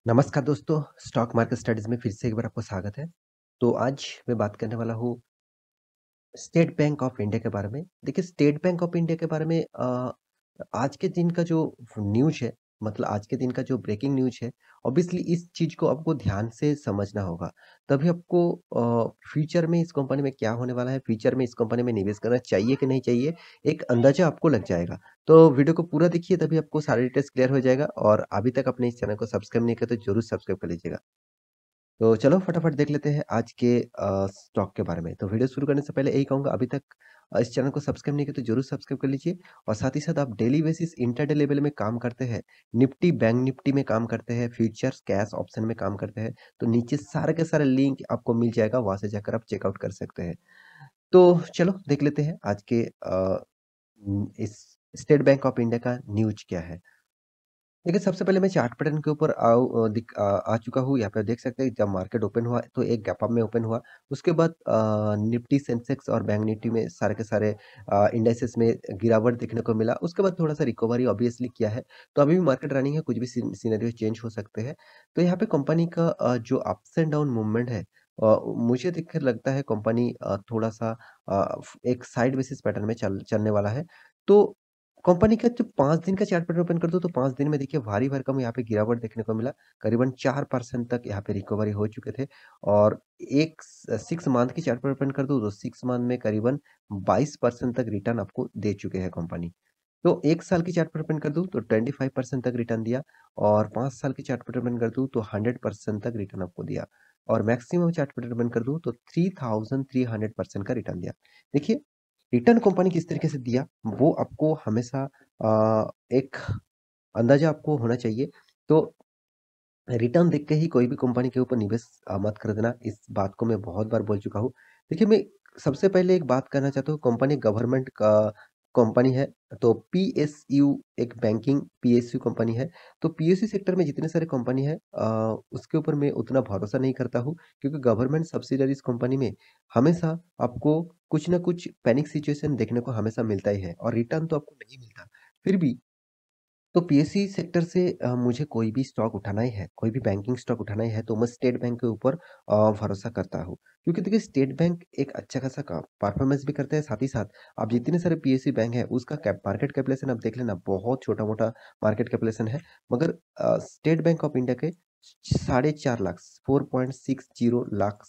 नमस्कार दोस्तों, stock market studies में फिर से एक बार आपको स्वागत है। तो आज मैं बात करने वाला हूँ स्टेट बैंक ऑफ इंडिया के बारे में। देखिए स्टेट बैंक ऑफ इंडिया के बारे में आज के दिन का जो न्यूज़ है, मतलब आज के दिन का जो ब्रेकिंग न्यूज़ है, ऑब्वियसली इस चीज़ को आपको ध्यान से समझना होगा। तभी आपको फ्यूचर में इस कंपनी में क्या होने वाला है, फ्यूचर में इस कंपनी में निवेश करना चाहिए कि नहीं चाहिए, एक अंदाज़ा आपको लग जाएगा। तो वीडियो को पूरा देखिए तभी आपको सारे डिटेल्स क्लियर हो जाएगा और अभी तक आपने इस चैनल को सब्सक्राइब नहीं किया तो ज़रूर सब्सक्राइब कर लीजिएगा। तो चलो फटाफट देख लेते हैं आज के स्टॉक के बारे में। तो वीडियो शुरू करने से पहले यही कहूँगा अभी तक इस चैनल को सब्सक्राइब नहीं किया तो ज़रूर सब्सक्राइब कर लीजिए और साथ ही साथ आप डेली बेसिस इंट्राडे लेवल में काम करते हैं, निफ्टी, बैंक निफ्टी में काम करते हैं, फ्यूचर्स, कैश ऑप्शन में काम करते हैं, तो नीचे सारे के सारे लिंक आपको मिल जाएगा, वहाँ से जाकर आप चेकआउट कर सकते हैं। तो चलो देख लेते हैं आज के इस स्टेट बैंक ऑफ इंडिया का न्यूज़ क्या है। देखिए, सबसे पहले मैं चार्ट पैटर्न के ऊपर आ चुका हूँ। यहाँ पे देख सकते हैं जब मार्केट ओपन हुआ तो एक गैप अप में ओपन हुआ। उसके बाद निफ्टी, सेंसेक्स और बैंक निफ्टी में सारे के सारे इंडाइसेस में गिरावट देखने को मिला। उसके बाद थोड़ा-सा रिकवरी ऑब्वियसली किया है। तो अभी भी मार्केट रनिंग है, कुछ भी सिनेरियो चेंज हो सकते हैं। तो यहाँ पे कंपनी का जो अप्स एंड डाउन मूवमेंट है, मुझे देख कर लगता है कंपनी थोड़ा-सा एक साइड बेसिस पैटर्न में चलने वाला है। तो कंपनी का जब 5 दिन का चार्ट पैटर्न ओपन कर दो तो 5 दिन में देखिए भारी भरकम यहाँ पे गिरावट देखने को मिला। करीबन 4% तक यहाँ पे रिकवरी हो चुके थे और एक 6 मंथ की चार्ट पैटर्न ओपन कर दो तो 6 मंथ में करीबन 22% तक रिटर्न आपको दे चुके हैं कंपनी। तो 1 साल की चार्ट पैटर्न ओपन कर दूँ तो 25% तक रिटर्न दिया और 5 साल की चार्ट पैटर्न ओपन कर दूँ तो 100% तक रिटर्न आपको दिया और मैक्सिमम चार्ट पैटर्न ओपन कर दूँ तो 3300% का रिटर्न दिया। देखिए रिटर्न कंपनी किस तरीके से दिया, वो आपको हमेशा एक अंदाज़ा आपको होना चाहिए। तो रिटर्न देख के ही कोई भी कंपनी के ऊपर निवेश मत कर देना, इस बात को मैं बहुत बार बोल चुका हूँ। देखिए, मैं सबसे पहले एक बात कहना चाहता हूँ, कंपनी गवर्नमेंट का कंपनी है, तो पीएसयू एक बैंकिंग पीएसयू कंपनी है। तो पीएसयू सेक्टर में जितने सारे कंपनी है उसके ऊपर मैं उतना भरोसा नहीं करता हूँ क्योंकि गवर्नमेंट सब्सिडरीज़ कंपनी में हमेशा आपको कुछ न कुछ पैनिक सिचुएशन देखने को हमेशा मिलता ही है और रिटर्न तो आपको नहीं मिलता। फिर भी तो पीएससी सेक्टर से मुझे कोई भी स्टॉक उठाना ही है, कोई भी बैंकिंग स्टॉक उठाना ही है तो मैं स्टेट बैंक के ऊपर भरोसा करता हूँ। क्योंकि देखिए स्टेट बैंक एक अच्छा खासा का परफॉर्मेंस भी करता है, साथ ही साथ आप जितने सारे पीएससी बैंक है उसका मार्केट कैपिटलाइजेशन आप देख लेना बहुत छोटा-मोटा मार्केट कैपिटलाइजेशन है। मगर स्टेट बैंक ऑफ इंडिया के साढ़े 4 लाख 4.60 लाख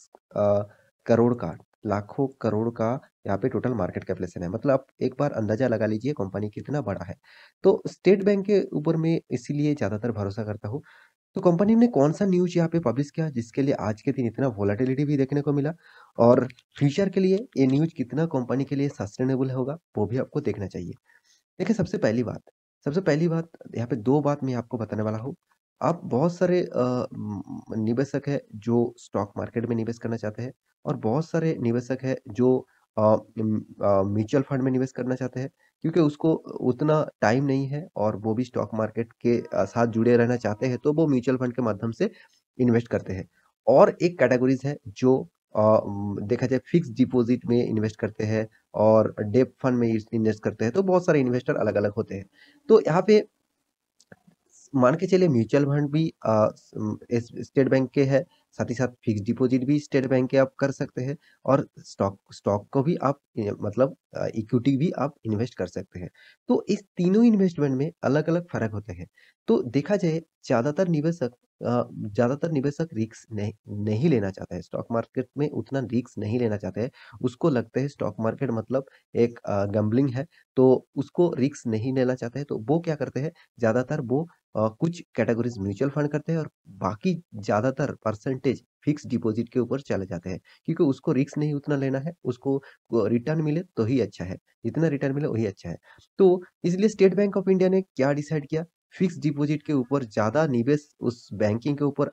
करोड़ का लाखों करोड़ का यहाँ पे टोटल मार्केट कैपिटलाइजेशन है। मतलब आप एक बार अंदाज़ा लगा लीजिए कंपनी कितना बड़ा है। तो स्टेट बैंक के ऊपर मैं इसीलिए ज़्यादातर भरोसा करता हूँ। तो कंपनी ने कौन-सा न्यूज़ यहाँ पे पब्लिश किया जिसके लिए आज के दिन इतना वोलेटिलिटी भी देखने को मिला और फ्यूचर के लिए ये न्यूज़ कितना कंपनी के लिए सस्टेनेबल होगा, वो भी आपको देखना चाहिए। देखिए सबसे पहली बात यहाँ पे 2 बात मैं आपको बताने वाला हूँ। आप बहुत सारे निवेशक हैं जो स्टॉक मार्केट में निवेश करना चाहते हैं और बहुत सारे निवेशक हैं जो म्यूचुअल फंड में निवेश करना चाहते हैं क्योंकि उसको उतना टाइम नहीं है और वो भी स्टॉक मार्केट के साथ जुड़े रहना चाहते हैं, तो वो म्यूचुअल फंड के माध्यम से इन्वेस्ट करते हैं। और एक कैटेगरीज़ है जो देखा जाए फिक्स्ड डिपॉज़िट में इन्वेस्ट करते हैं और डेब्ट फंड में इन्वेस्ट करते हैं, तो बहुत सारे इन्वेस्टर अलग-अलग होते हैं। तो यहाँ पे मान के चलिए म्यूचुअल फंड भी स्टेट बैंक के है, साथ ही साथ फिक्स्ड डिपॉज़िट भी स्टेट बैंक के आप कर सकते हैं और स्टॉक स्टॉक को भी आप मतलब इक्विटी भी आप इन्वेस्ट कर सकते हैं। तो इस तीनों इन्वेस्टमेंट में अलग-अलग फ़र्क होते हैं। तो देखा जाए ज़्यादातर निवेशक रिस्क नहीं लेना चाहते हैं, स्टॉक मार्केट में उतना रिस्क नहीं लेना चाहते हैं। उसको लगता है स्टॉक मार्केट मतलब एक गैम्बलिंग है, तो उसको रिस्क नहीं लेना चाहते हैं, तो वो क्या करते हैं, ज़्यादातर वो कुछ कैटेगरीज़ म्यूचुअल फंड करते हैं और बाकी ज़्यादातर परसेंटेज फिक्स्ड डिपॉज़िट के ऊपर चले जाते हैं। क्योंकि उसको रिस्क नहीं उतना लेना है, उसको रिटर्न मिले तो ही अच्छा है, जितना रिटर्न मिले वही अच्छा है। तो इसलिए स्टेट बैंक ऑफ इंडिया ने क्या डिसाइड किया, फिक्स्ड डिपॉज़िट के ऊपर ज़्यादा निवेश उस बैंकिंग के ऊपर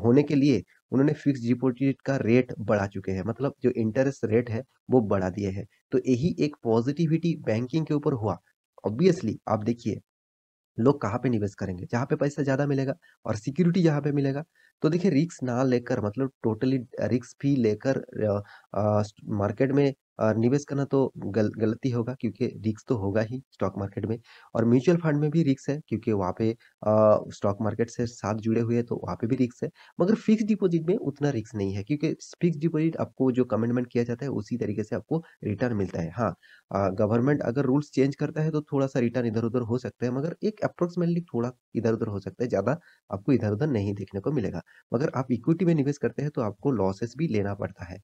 होने के लिए उन्होंने फिक्स्ड डिपॉज़िट का रेट बढ़ा चुके हैं। मतलब जो इंटरेस्ट रेट है, वो बढ़ा दिए हैं। तो यही एक पॉज़िटिविटी बैंकिंग के ऊपर हुआ। ऑब्वियसली आप देखिए लोग कहाँ पे निवेश करेंगे? जहाँ पे पैसा ज़्यादा मिलेगा और सिक्योरिटी जहाँ पे मिलेगा। तो देखिए रिस्क ना लेकर मतलब टोटली रिस्क फ्री लेकर मार्केट में निवेश करना तो गलती होगा क्योंकि रिस्क तो होगा ही स्टॉक मार्केट में और म्यूचुअल फंड में भी रिस्क है क्योंकि वहाँ पे स्टॉक मार्केट से साथ जुड़े हुए हैं तो वहाँ पे भी रिस्क है। मगर फिक्स्ड डिपॉज़िट में उतना रिस्क नहीं है क्योंकि फिक्स्ड डिपॉज़िट आपको जो कमिटमेंट किया जाता है उसी तरीके से आपको रिटर्न मिलता है। हाँ, गवर्नमेंट अगर रूल्स चेंज करता है तो थोड़ा-सा रिटर्न इधर-उधर हो सकता है मगर एक अप्रॉक्सिमेटली थोड़ा इधर-उधर हो सकता है, ज़्यादा आपको इधर-उधर नहीं देखने को मिलेगा। मगर आप इक्विटी में निवेश करते हैं तो आपको लॉसेस भी लेना पड़ता है।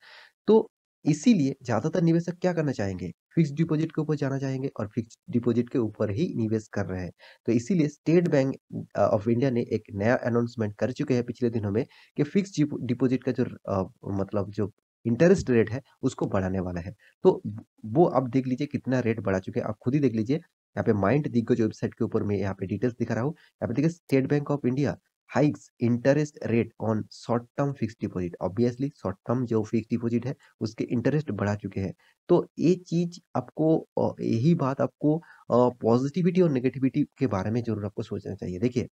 तो इसीलिए ज़्यादातर निवेशक क्या करना चाहेंगे? फिक्स्ड डिपॉज़िट के ऊपर जाना चाहेंगे और फिक्स्ड डिपॉज़िट के ऊपर ही निवेश कर रहे हैं। तो इसीलिए स्टेट बैंक ऑफ इंडिया ने एक नया अनाउंसमेंट कर चुके हैं पिछले दिनों में कि फिक्स्ड डिपॉज़िट का जो मतलब जो इंटरेस्ट रेट है उसको बढ़ाने वाला है। तो वो आप देख लीजिए कितना रेट बढ़ा चुके हैं, आप खुद ही देख लीजिए। यहाँ पे माइंड दिग्गज वेबसाइट के ऊपर मैं यहाँ पे डिटेल्स दिखा रहा हूँ। यहाँ पे देखिए state bank of India hikes interest rate on short term fixed deposit. Obviously short term जो फिक्स्ड डिपॉजिट है उसके इंटरेस्ट बढ़ा चुके हैं। तो ये चीज़ आपको यही बात आपको पॉजिटिविटी और नेगेटिविटी के बारे में ज़रूर आपको सोचना चाहिए। देखिए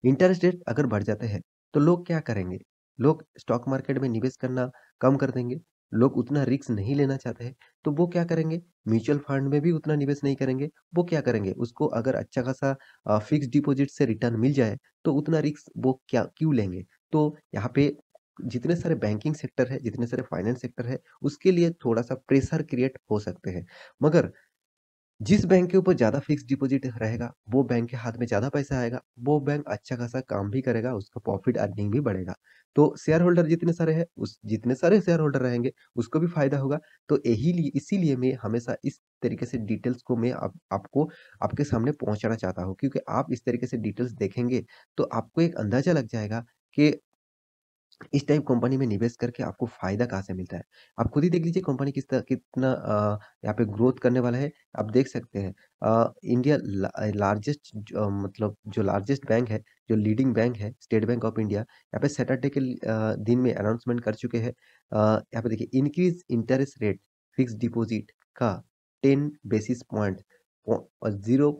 इंटरेस्ट रेट अगर बढ़ जाते हैं, तो लोग क्या करेंगे? लोग स्टॉक मार्केट में निवेश करना कम कर देंगे। लोग उतना रिस्क नहीं लेना चाहते हैं, तो वो क्या करेंगे? म्यूचुअल फंड में भी उतना निवेश नहीं करेंगे। वो क्या करेंगे? उसको अगर अच्छा खासा फिक्स्ड डिपॉज़िट से रिटर्न मिल जाए, तो उतना रिस्क वो क्या क्यों लेंगे? तो यहाँ पे जितने सारे बैंकिंग सेक्टर है, जितने सारे फाइनेंस सेक्टर है, उसके लिए थोड़ा-सा प्रेशर क्रिएट हो सकते हैं। मगर जिस बैंक के ऊपर ज़्यादा फिक्स्ड डिपॉज़िट रहेगा, वो बैंक के हाथ में ज़्यादा पैसा आएगा, वो बैंक अच्छा खासा काम भी करेगा, उसका प्रॉफ़िट अर्निंग भी बढ़ेगा। तो शेयर होल्डर जितने सारे हैं, उस जितने सारे शेयर होल्डर रहेंगे, उसको भी फ़ायदा होगा। तो यही लिए इसीलिए मैं हमेशा इस तरीके से डिटेल्स को मैं आपको आपके सामने पहुँचाना चाहता हूँ क्योंकि आप इस तरीके से डिटेल्स देखेंगे, तो आपको एक अंदाज़ा लग जाएगा कि इस टाइप कंपनी में निवेश करके आपको फ़ायदा कहाँ से मिलता है। आप खुद ही देख लीजिए कंपनी कितना यहाँ पे ग्रोथ करने वाला है। आप देख सकते हैं इंडिया लार्जेस्ट मतलब जो लार्जेस्ट बैंक है, जो लीडिंग बैंक है, स्टेट बैंक ऑफ इंडिया, यहाँ पे सैटरडे के दिन में अनाउंसमेंट कर चुके हैं। यहाँ पे देखिए increase interest rate fixed deposit का 10 बेसिस पॉइंट 0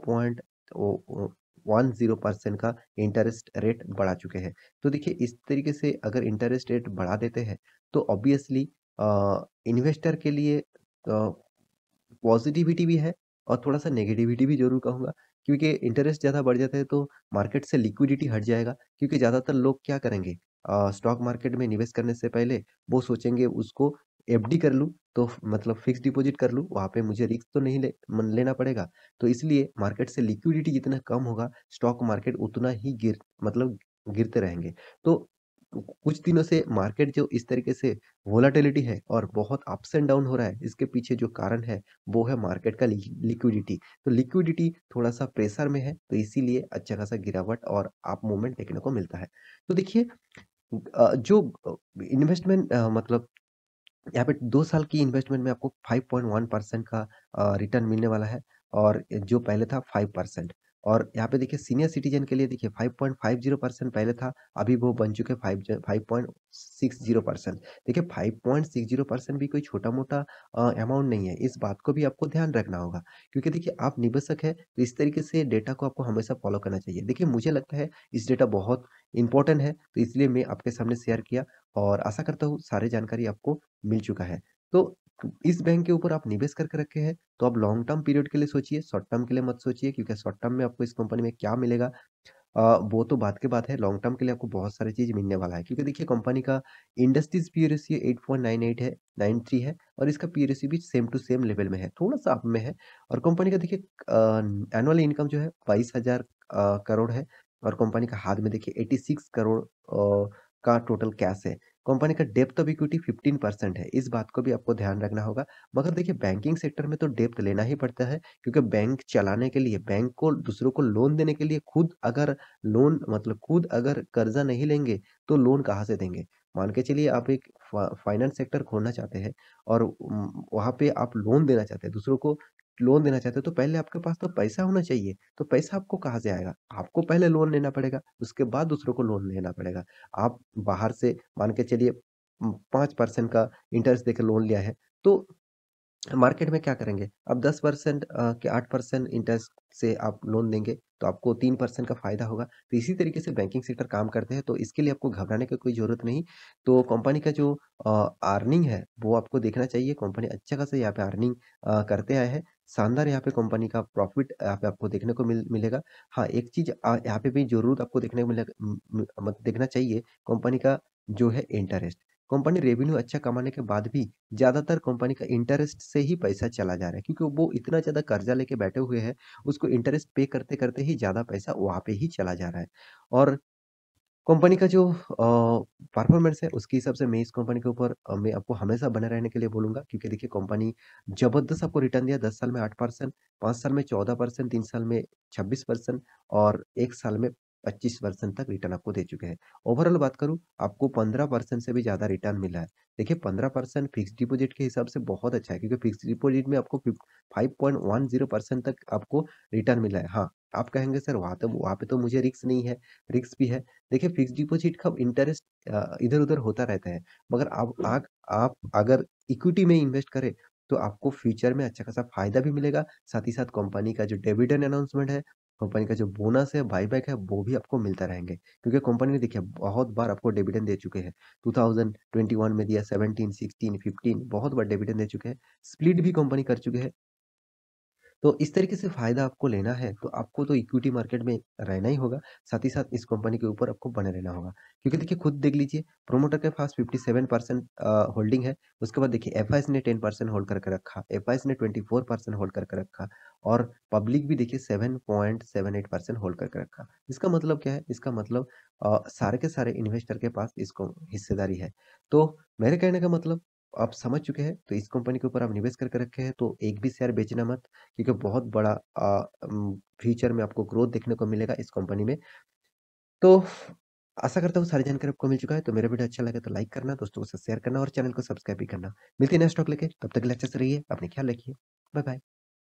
ओ ओ 10% का इंटरेस्ट रेट बढ़ा चुके हैं। तो देखिए इस तरीके से अगर इंटरेस्ट रेट बढ़ा देते हैं तो ऑब्वियसली इन्वेस्टर के लिए पॉजिटिविटी भी है और थोड़ा-सा नेगेटिविटी भी ज़रूर कहूँगा क्योंकि इंटरेस्ट ज़्यादा बढ़ जाता है तो मार्केट से लिक्विडिटी हट जाएगा क्योंकि ज़्यादातर लोग क्या करेंगे स्टॉक मार्केट में निवेश करने से पहले वो सोचेंगे उसको एफडी कर लूँ तो मतलब फिक्स्ड डिपॉज़िट कर लूँ, वहाँ पे मुझे रिस्क तो नहीं लेना पड़ेगा। तो इसलिए मार्केट से लिक्विडिटी जितना कम होगा, स्टॉक मार्केट उतना ही मतलब गिरते रहेंगे। तो कुछ दिनों से मार्केट जो इस तरीके से वोलेटिलिटी है और बहुत अप्स एंड डाउन हो रहा है, इसके पीछे जो कारण है, वो है मार्केट का लिक्विडिटी। तो लिक्विडिटी थोड़ा-सा प्रेशर में है, तो इसीलिए अच्छा खासा गिरावट और अप मूवमेंट देखने को मिलता है। तो देखिए जो इन्वेस्टमेंट मतलब यहाँ पे 2 साल की इन्वेस्टमेंट में आपको 5.1% का रिटर्न मिलने वाला है और जो पहले था 5% और यहाँ पे देखिए सीनियर सिटीज़न के लिए देखिए 5.50% पहले था, अभी वो बन चुके 5.60%। देखिए 5.60% भी कोई छोटा-मोटा अमाउंट नहीं है, इस बात को भी आपको ध्यान रखना होगा क्योंकि देखिए आप निवेशक हैं, तो इस तरीके से डेटा को आपको हमेशा फॉलो करना चाहिए। देखिए मुझे लगता है इस डेटा बहुत इम्पोर्टेंट है, तो इसलिए मैं आपके सामने शेयर किया और आशा करता हूँ सारी जानकारी आपको मिल चुका है। तो इस बैंक के ऊपर आप निवेश करके रखे हैं, तो आप लॉन्ग टर्म पीरियड के लिए सोचिए, शॉर्ट टर्म के लिए मत सोचिए क्योंकि शॉर्ट टर्म में आपको इस कंपनी में क्या मिलेगा वो तो बात की बात है, लॉन्ग टर्म के लिए आपको बहुत सारी चीज़ मिलने वाला है क्योंकि देखिए कंपनी का इंडस्ट्रीज़ पी रेशियो 8.98 है, 93 है और इसका पी रेशियो भी सेम टू सेम लेवल में है, थोड़ा-सा अप में है और कंपनी का देखिए एनुअल इनकम जो है 22,000 करोड़ है और कंपनी का हाथ में देखिए 86 करोड़ का टोटल कैश है। कंपनी का डेब्ट ऑफ इक्विटी 15% है, इस बात को भी आपको ध्यान रखना होगा। मगर देखिए बैंकिंग सेक्टर में तो डेब्ट लेना ही पड़ता है क्योंकि बैंक चलाने के लिए, बैंक को दूसरों को लोन देने के लिए खुद अगर लोन मतलब खुद अगर कर्ज़ा नहीं लेंगे, तो लोन कहाँ से देंगे? मान के चलिए आप एक फाइनेंस सेक्टर खोलना चाहते हैं और वहाँ पे आप लोन देना चाहते हैं, दूसरों को लोन देना चाहते हैं, तो पहले आपके पास तो पैसा होना चाहिए। तो पैसा आपको कहाँ से आएगा? आपको पहले लोन लेना पड़ेगा, उसके बाद दूसरों को लोन लेना पड़ेगा। आप बाहर से मान के चलिए 5% का इंटरेस्ट देके लोन लिया है, तो मार्केट में क्या करेंगे? अब 10% के 8% इंटरेस्ट से आप लोन देंगे, तो आपको 3% का फ़ायदा होगा। तो इसी तरीके से बैंकिंग सेक्टर काम करते हैं, तो इसके लिए आपको घबराने की कोई ज़रूरत नहीं। तो कंपनी का जो अर्निंग है, वो आपको देखना चाहिए। कंपनी अच्छा खासा यहाँ पे अर्निंग करते आए हैं। शानदार यहाँ पे कंपनी का प्रॉफ़िट यहाँ पे आपको देखने को मिलेगा। हाँ, एक चीज़ यहाँ पे भी ज़रूर आपको देखने को मिलेगा देखना चाहिए, कंपनी का जो है इंटरेस्ट। कंपनी रेवेन्यू अच्छा कमाने के बाद भी ज़्यादातर कंपनी का इंटरेस्ट से ही पैसा चला जा रहा है, क्योंकि वो इतना ज़्यादा कर्जा लेके बैठे हुए हैं, उसको इंटरेस्ट पे करते-करते ही ज़्यादा पैसा वहाँ पे ही चला जा रहा है। और कंपनी का जो परफॉर्मेंस है, उसके हिसाब से मैं इस कंपनी के ऊपर मैं आपको हमेशा बने रहने के लिए बोलूँगा, क्योंकि देखिए कंपनी ज़बरदस्त आपको रिटर्न दिया। 10 साल में 8%, 5 साल में 14%, 3 साल में 26% और 1 साल में 25% तक रिटर्न आपको दे चुके हैं। ओवरऑल बात करूँ, आपको 15% से भी ज़्यादा रिटर्न मिला है। देखिए 15% फिक्स्ड डिपॉज़िट के हिसाब से बहुत अच्छा है, क्योंकि फिक्स्ड डिपॉज़िट में आपको 5.10% तक आपको रिटर्न मिला है। हाँ, आप कहेंगे सर वहाँ पे तो मुझे रिस्क नहीं है, रिस्क भी है। देखिए फिक्स्ड डिपॉज़िट का इंटरेस्ट इधर-उधर होता रहता है, मगर आप अगर इक्विटी में इन्वेस्ट करें, तो आपको फ्यूचर में अच्छा खासा फ़ायदा भी मिलेगा, साथ ही साथ कंपनी का जो डिविडेंड अनाउंसमेंट है, कंपनी का जो बोनस है, बायबैक है, वो भी आपको मिलता रहेंगे। क्योंकि कंपनी ने देखिए बहुत बार आपको डिविडेंड दे चुके हैं। 2021 में दिया, 17, 16, 15 बहुत बार डिविडेंड दे चुके हैं। स्प्लिट भी कंपनी कर चुके हैं। तो इस तरीके से फ़ायदा आपको लेना है, तो आपको तो इक्विटी मार्केट में रहना ही होगा, साथ ही साथ इस कंपनी के ऊपर आपको बने रहना होगा। क्योंकि देखिए खुद देख लीजिए, प्रोमोटर के पास 57% होल्डिंग है, उसके बाद देखिए एफआईज़ ने 10% होल्ड करके रखा, एफआईज़ ने 24% होल्ड करके रखा और पब्लिक भी देखिए 7.78% होल्ड करके रखा। इसका मतलब क्या है? इसका मतलब सारे के सारे इन्वेस्टर के पास इसको हिस्सेदारी है। तो मेरे कहने का मतलब आप समझ चुके हैं, तो इस कंपनी के ऊपर आप निवेश करके रखे हैं, तो एक भी शेयर बेचना मत, क्योंकि बहुत बड़ा फ्यूचर में आपको ग्रोथ देखने को मिलेगा इस कंपनी में। तो आशा करता हूँ सारी जानकारी आपको मिल चुका है, तो मेरा वीडियो अच्छा लगे तो लाइक करना, दोस्तों के साथ शेयर करना और चैनल को सब्सक्राइब भी करना। मिलते हैं नेक्स्ट टॉपिक लेके, तब तक के लिए अच्छे से रहिए, अपना ख्याल रखिए। Bye bye.